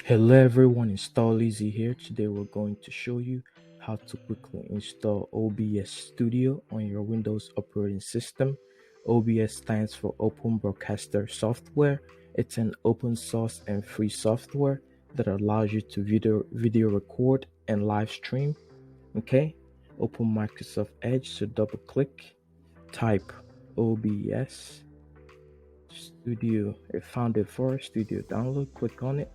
Hello everyone, Install Easy here. Today we're going to show you how to quickly install OBS Studio on your Windows operating system. OBS stands for Open Broadcaster Software. It's an open source and free software that allows you to video record and live stream. Okay, open Microsoft Edge, so double click, type OBS Studio. It found it for Studio download, click on it.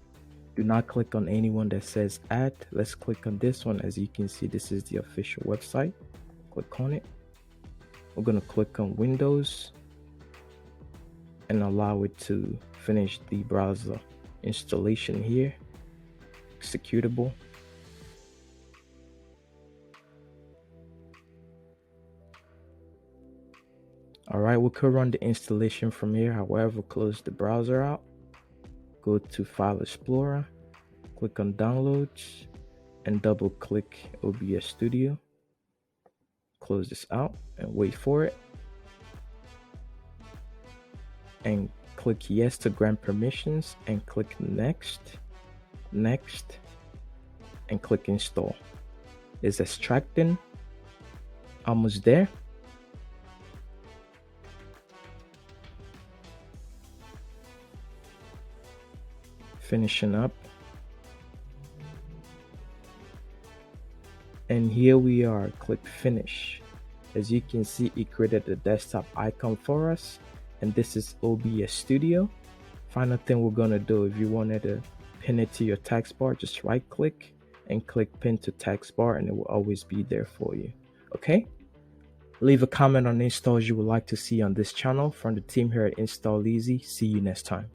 Do not click on anyone that says add. Let's click on this one. As you can see, this is the official website. Click on it. We're going to click on Windows and allow it to finish the browser installation here. Executable. Alright, we could run the installation from here. However, close the browser out. Go to File Explorer. Click on Downloads and double click OBS Studio. Close this out and wait for it. And click yes to grant permissions and click next, and click install. It's extracting. Almost there. Finishing up. And here we are. Click finish. As you can see, it created the desktop icon for us, and this is OBS Studio. Final thing we're gonna do, if you wanted to pin it to your taskbar, just right click and click pin to taskbar, and it will always be there for you. Okay, leave a comment on installs you would like to see on this channel. From the team here at Install Easy, see you next time.